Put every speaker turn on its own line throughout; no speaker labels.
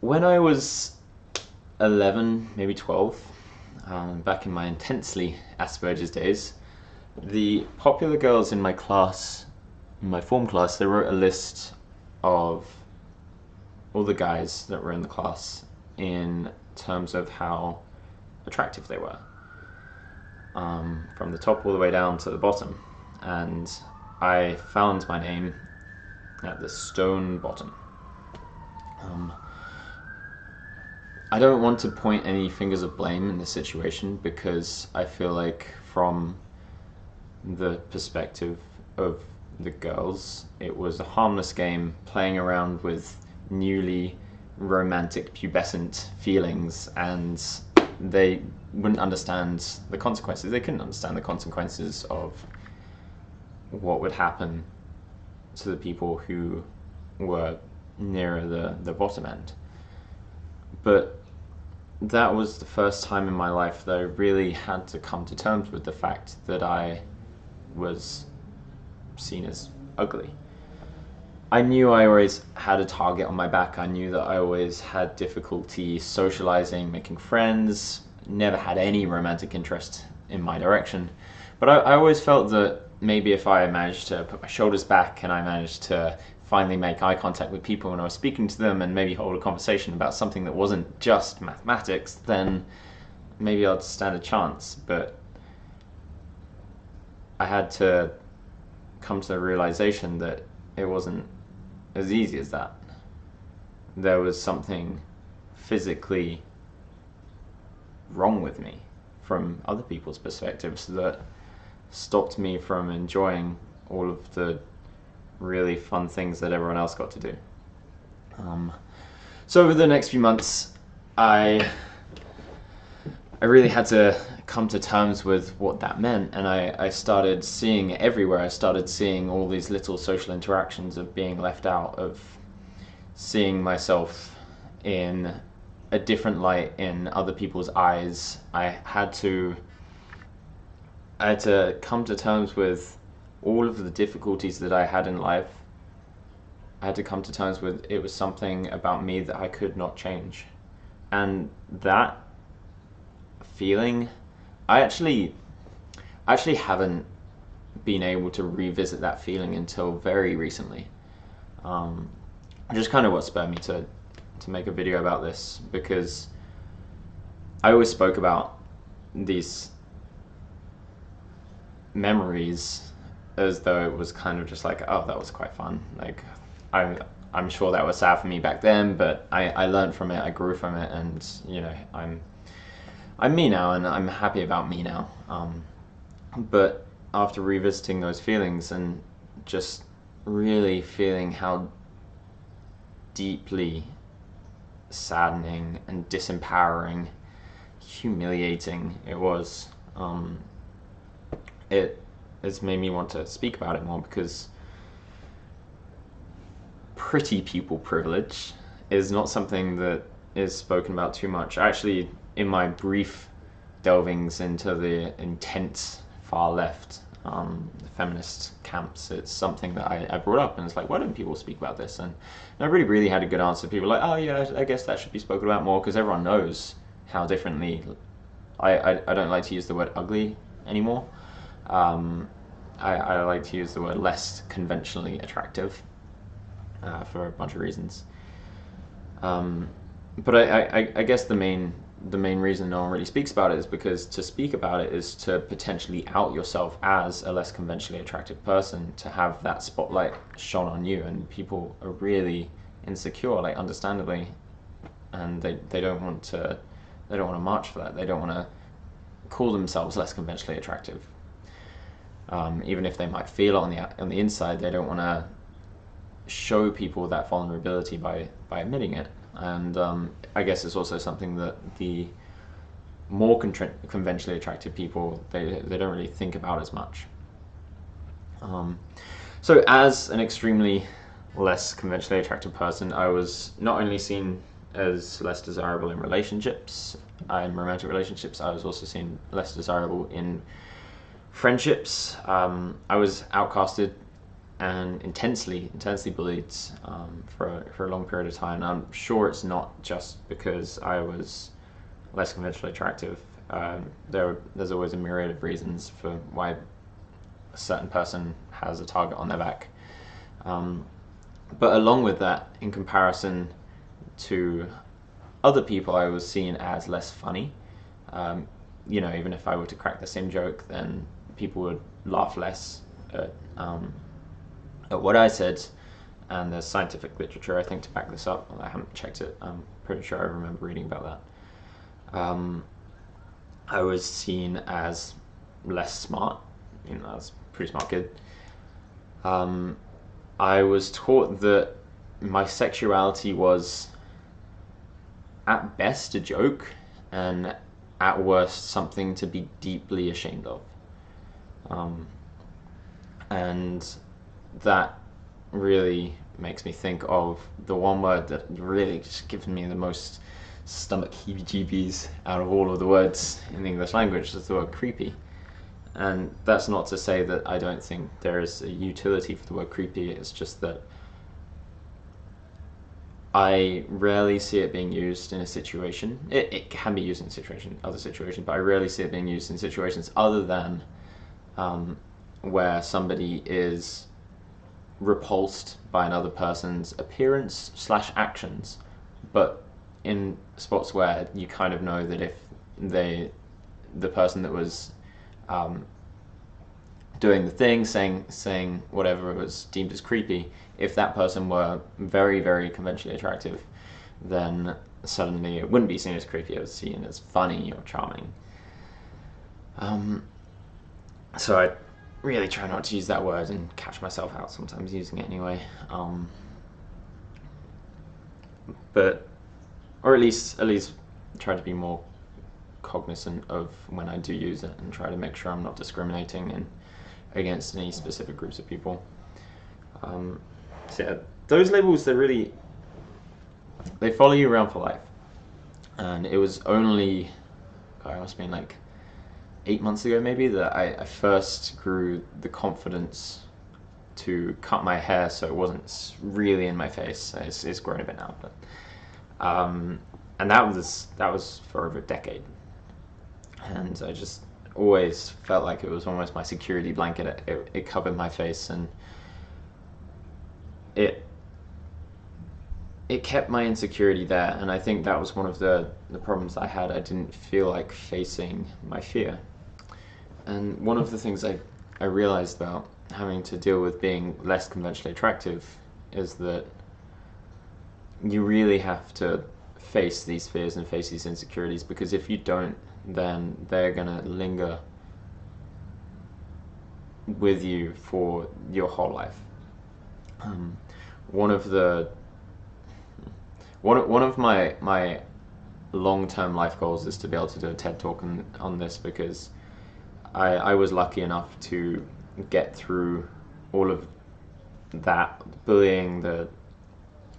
When I was 11, maybe 12, back in my intensely Asperger's days, the popular girls in my class, in my form class, they wrote a list of all the guys that were in the class in terms of how attractive they were, from the top all the way down to the bottom. And I found my name at the stone bottom. I don't want to point any fingers of blame in this situation because I feel like from the perspective of the girls, it was a harmless game playing around with newly romantic pubescent feelings, and they wouldn't understand the consequences. They couldn't understand the consequences of what would happen to the people who were nearer the bottom end. But that was the first time in my life that I really had to come to terms with the fact that I was seen as ugly. I knew I always had a target on my back. I knew that I always had difficulty socializing, making friends, never had any romantic interest in my direction. But I always felt that maybe if I managed to put my shoulders back and I managed to finally make eye contact with people when I was speaking to them and maybe hold a conversation about something that wasn't just mathematics, then maybe I'd stand a chance. But I had to come to the realization that it wasn't as easy as that. There was something physically wrong with me from other people's perspectives that stopped me from enjoying all of the really fun things that everyone else got to do. So over the next few months, I really had to come to terms with what that meant, and I started seeing it everywhere. I started seeing all these little social interactions of being left out, of seeing myself in a different light in other people's eyes. I had to come to terms with all of the difficulties that I had in life. I had to come to terms with it was something about me that I could not change. And that feeling, I actually haven't been able to revisit that feeling until very recently. Just kind of what spurred me to make a video about this, because I always spoke about these memories as though it was kind of just like, oh, that was quite fun. Like, I'm sure that was sad for me back then, but I learned from it, I grew from it, and you know, I'm me now, and I'm happy about me now. But after revisiting those feelings and just really feeling how deeply saddening and disempowering, humiliating it was, it has made me want to speak about it more, because pretty people privilege is not something that is spoken about too much. Actually, in my brief delvings into the intense far left, the feminist camps, it's something that I brought up, and it's like, why don't people speak about this? And nobody really had a good answer. People were like, oh yeah, I guess that should be spoken about more, because everyone knows how differently. I don't like to use the word ugly anymore. I like to use the word less conventionally attractive, for a bunch of reasons. But I guess the main reason no one really speaks about it is because to speak about it is to potentially out yourself as a less conventionally attractive person, to have that spotlight shone on you, and people are really insecure, like understandably, and they don't want to march for that. They don't want to call themselves less conventionally attractive. Even if they might feel it on the inside, they don't want to show people that vulnerability by admitting it. And I guess it's also something that the more conventionally attractive people, they don't really think about as much. So as an extremely less conventionally attractive person, I was not only seen as less desirable in relationships, in romantic relationships, I was also seen less desirable in friendships. I was outcasted and intensely bullied for a long period of time. And I'm sure it's not just because I was less conventionally attractive. There's always a myriad of reasons for why a certain person has a target on their back. But along with that, in comparison to other people, I was seen as less funny. Even if I were to crack the same joke, then people would laugh less at what I said. And there's scientific literature, I think, to back this up. I haven't checked it. I'm pretty sure I remember reading about that. I was seen as less smart. I was a pretty smart kid. I was taught that my sexuality was at best a joke and at worst something to be deeply ashamed of. And that really makes me think of the one word that really just gives me the most stomach heebie-jeebies out of all of the words in the English language, is the word creepy. And that's not to say that I don't think there is a utility for the word creepy, it's just that I rarely see it being used in a situation. It can be used in other situations, but I rarely see it being used in situations other than where somebody is repulsed by another person's appearance / actions, but in spots where you kind of know that if the person that was doing the thing, saying whatever was deemed as creepy, if that person were very, very conventionally attractive, then suddenly it wouldn't be seen as creepy, it was seen as funny or charming. So I really try not to use that word and catch myself out sometimes using it anyway. Or at least try to be more cognizant of when I do use it and try to make sure I'm not discriminating against any specific groups of people. So yeah, those labels, they follow you around for life. And it was only, I must have been like 8 months ago maybe, that I first grew the confidence to cut my hair so it wasn't really in my face. It's grown a bit now, but and that was for over a decade. And I just always felt like it was almost my security blanket. It covered my face, and it kept my insecurity there. And I think that was one of the problems I had. I didn't feel like facing my fear. And one of the things I realized about having to deal with being less conventionally attractive is that you really have to face these fears and face these insecurities, because if you don't, then they're gonna linger with you for your whole life. One of my long-term life goals is to be able to do a TED talk on this, because I was lucky enough to get through all of that bullying, the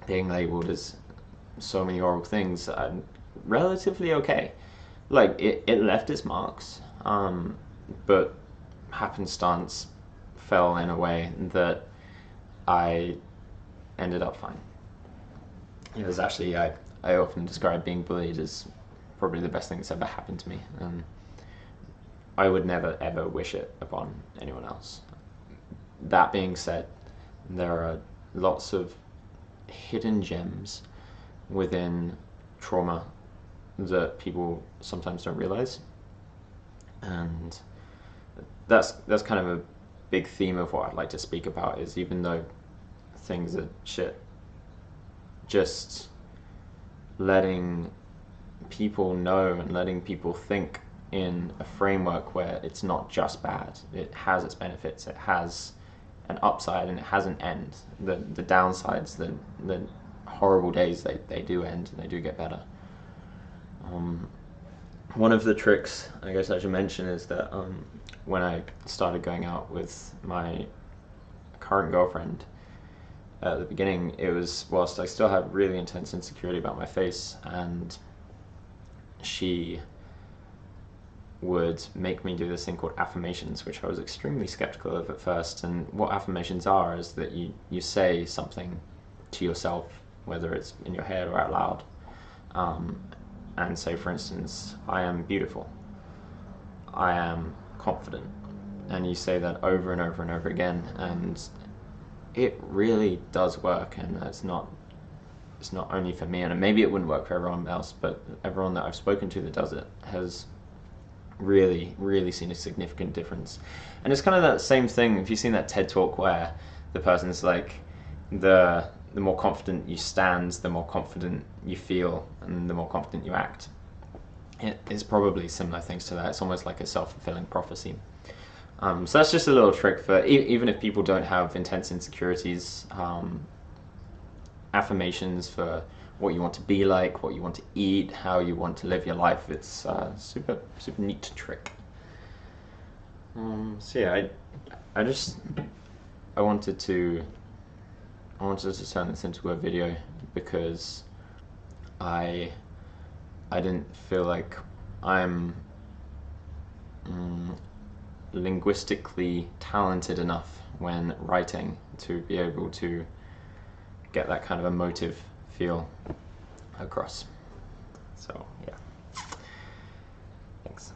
being labeled as so many horrible things, relatively okay. Like, it left its marks, but happenstance fell in a way that I ended up fine. It was actually, I often describe being bullied as probably the best thing that's ever happened to me, and I would never ever wish it upon anyone else. That being said, there are lots of hidden gems within trauma that people sometimes don't realize, and that's kind of a big theme of what I'd like to speak about, is even though things are shit, just letting people know and letting people think in a framework where it's not just bad. It has its benefits, it has an upside, and it has an end. The downsides, the horrible days, they do end and they do get better. One of the tricks I guess I should mention is that when I started going out with my current girlfriend, at the beginning, it was whilst I still had really intense insecurity about my face, and she would make me do this thing called affirmations, which I was extremely skeptical of at first. And what affirmations are is that you say something to yourself, whether it's in your head or out loud, and say, for instance, I am beautiful, I am confident, and you say that over and over and over again, and it really does work. And it's not only for me, and maybe it wouldn't work for everyone else, but everyone that I've spoken to that does it has really seen a significant difference. And it's kind of that same thing, if you've seen that TED talk where the person's like, the more confident you stand, the more confident you feel, and the more confident you act. It is probably similar things to that. It's almost like a self-fulfilling prophecy. So that's just a little trick for even if people don't have intense insecurities. Affirmations for what you want to be like, what you want to eat, how you want to live your life. It's super neat trick. So yeah, I wanted to turn this into a video because I didn't feel like I'm linguistically talented enough when writing to be able to get that kind of emotive feel across. So yeah, thanks.